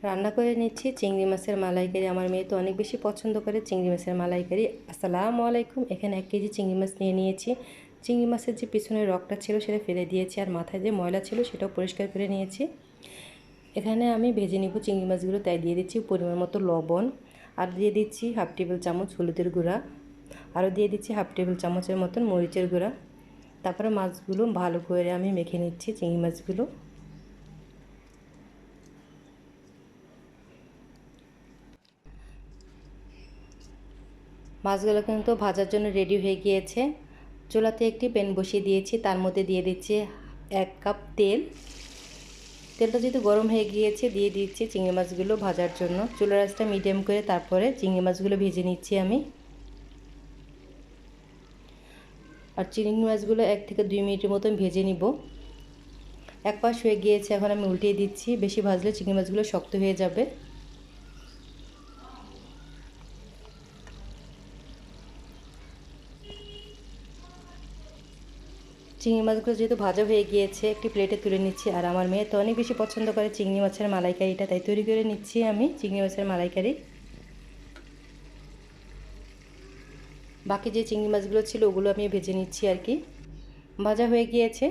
রান্না করে নিচ্ছি চিংড়ি মাছের মালাইকারি। আমার মেয়ে তো অনেক বেশি পছন্দ করে চিংড়ি মাছের মালাইকারি। আসসালামু আলাইকুম। এখানে 1 কেজি চিংড়ি মাছ নিয়ে নিয়েছি। চিংড়ি মাছের যে পিছনের রগটা ছিল সেটা ফেলে দিয়েছি, আর মাথায় যে ময়লা ছিল সেটাও পরিষ্কার করে নিয়েছি। এখানে আমি ভেজে নিব চিংড়ি মাছগুলো, তাই দিয়ে দিচ্ছি পরিমাণ মতো লবণ, আর দিয়ে দিচ্ছি হাফ টেবিল চামচ হলুদের গুঁড়া, আরও দিয়ে দিচ্ছি হাফ টেবিল চামচের মতন মরিচের গুঁড়া। তারপরে মাছগুলো ভালো করে আমি মেখে নিচ্ছি চিংড়ি মাছগুলো। মাছগুলো কিন্তু ভাজার জন্য রেডি হয়ে গিয়েছে। চুলাতে একটি প্যান বসিয়ে দিয়েছি, তার মধ্যে দিয়ে দিচ্ছি 1 কাপ তেল। তেলটা যেহেতু গরম হয়ে গিয়েছে, দিয়ে দিচ্ছি চিংড়ি মাছগুলো ভাজার জন্য। চুলার আঁচটা মিডিয়াম করে তারপরে চিংড়ি মাছগুলো ভেজে নিচ্ছি আমি। আর চিংড়ি মাছগুলো 1 থেকে 2 মিনিটের মতন ভেজে নিব। এক পাশ হয়ে গিয়েছে, এখন আমি উল্টিয়ে দিচ্ছি। বেশি ভাজলে চিংড়ি মাছগুলো শক্ত হয়ে যাবে। চিংড়ি মাছগুলো যেহেতু ভাজা হয়ে গিয়েছে, একটি প্লেটে তুলে নিচ্ছি। আর আমার মেয়ে তো অনেক বেশি পছন্দ করে চিংড়ি মাছের মালাইকারিটা, তাই তৈরি করে নিচ্ছি আমি চিংড়ি মাছের মালাইকারি। বাকি যে চিংড়ি মাছগুলো ছিল ওগুলো আমি ভেজে নিচ্ছি আর কি। ভাজা হয়ে গিয়েছে,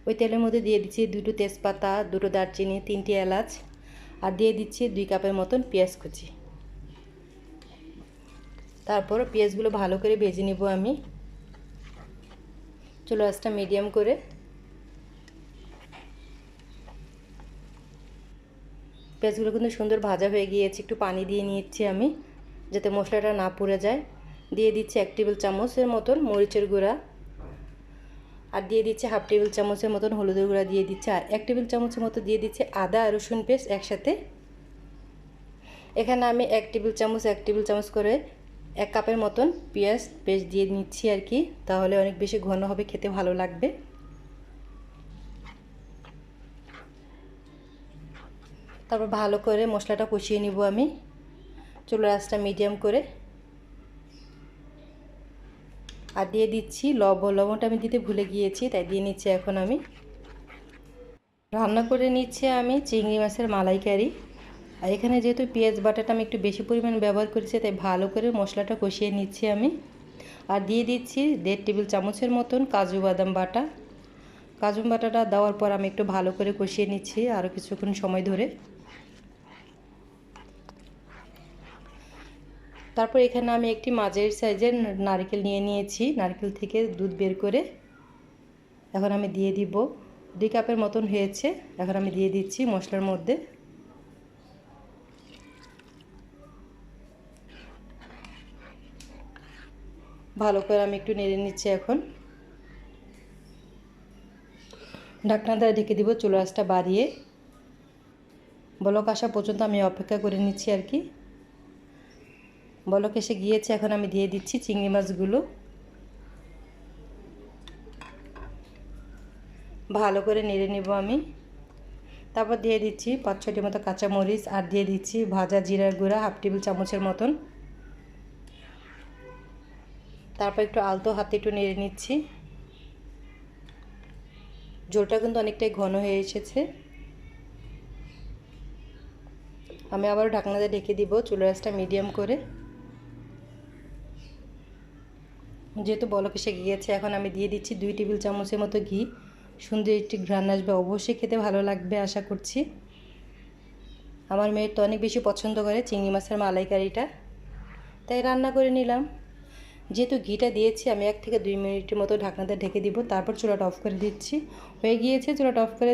ওই তেলের মধ্যে দিয়ে দিচ্ছি 2টো তেজপাতা, 2টো দারচিনি, 3টি এলাচ, আর দিয়ে দিচ্ছি 2 কাপের মতন পেঁয়াজ কুচি। তারপর পেঁয়াজগুলো ভালো করে ভেজে নিব আমি। চুলার আঁচটা মিডিয়াম করে। পেঁয়াজগুলো কিন্তু সুন্দর ভাজা হয়ে গিয়েছে। একটু পানি দিয়ে নিচ্ছি আমি, যাতে মশলাটা না পুড়ে যায়। দিয়ে দিচ্ছি 1 টেবিল চামচের মতন মরিচের গুঁড়া, আর দিয়ে দিচ্ছি হাফ টেবিল চামচের মতন হলুদের গুঁড়া দিয়ে দিচ্ছি, আর 1 টেবিল চামচের মতো দিয়ে দিচ্ছি আদা আর রসুন পেস্ট একসাথে। এখানে আমি 1 টেবিল চামচ করে 1 কাপের মতন পেঁয়াজ পেস্ট দিয়ে নিচ্ছি আর কি, তাহলে অনেক বেশি ঘন হবে, খেতে ভালো লাগবে। তারপর ভালো করে মশলাটা কষিয়ে নিব আমি, চুলার আঁচটা মিডিয়াম করে। আর দিয়ে দিচ্ছি লবণটা আমি দিতে ভুলে গিয়েছি, তাই দিয়ে নিচ্ছি এখন আমি। রান্না করে নিচ্ছি আমি চিংড়ি মাছের মালাইকারি। আর এখানে যেহেতু পেঁয়াজ বাটাটা আমি একটু বেশি পরিমাণ ব্যবহার করেছি, তাই ভালো করে মশলাটা কষিয়ে নিচ্ছি আমি। আর দিয়ে দিচ্ছি 1.5 টেবিল চামচের মতন কাজু বাদাম বাটা। কাজু বাটাটা দেওয়ার পর আমি একটু ভালো করে কষিয়ে নিচ্ছি আরও কিছুক্ষণ সময় ধরে। তারপর এখানে আমি একটি মাঝারি সাইজের নারকেল নিয়ে নিয়েছি। নারকেল থেকে দুধ বের করে এখন আমি দিয়ে দিব। 2 কাপের মতন হয়েছে। এখন আমি দিয়ে দিচ্ছি মশলার মধ্যে। ভালো করে আমি একটু নেড়ে নিচ্ছি এখন। ঢাকনা দিয়ে ঢেকে দিব চুলার আঁচটা বাড়িয়ে। বলক আসা পর্যন্ত আমি অপেক্ষা করে নিচ্ছি আর কি। বলক এসে গিয়েছে, এখন আমি দিয়ে দিচ্ছি চিংড়ি মাছগুলো। ভালো করে নেড়ে নেব আমি। তারপর দিয়ে দিচ্ছি 5-6টি মতো কাঁচামরিচ, আর দিয়ে দিচ্ছি ভাজা জিরার গুঁড়া হাফ টেবিল চামচের মতন। তারপর একটু আলতো হাতে একটু নেড়ে নিচ্ছি। ঝোলটা কিন্তু অনেকটাই ঘন হয়ে এসেছে। আমি আবার ঢাকনা দিয়ে ঢেকে দিব চুলার আঁচটা মিডিয়াম করে। যেহেতু বলক এসে গিয়েছে, এখন আমি দিয়ে দিচ্ছি 2 টেবিল চামচের মতো ঘি। সুন্দর একটি ঘ্রাণ আসবে, অবশ্যই খেতে ভালো লাগবে আশা করছি। আমার মেয়ের তো অনেক বেশি পছন্দ করে চিংড়ি মাছের মালাইকারিটা, তাই রান্না করে নিলাম। যেহেতু ঘিটা দিয়েছি, আমি 1 থেকে 2 মিনিটের মতো ঢাকনাতে ঢেকে দিব। তারপর চুলাটা অফ করে দিচ্ছি। হয়ে গিয়েছে, চুলাটা অফ করে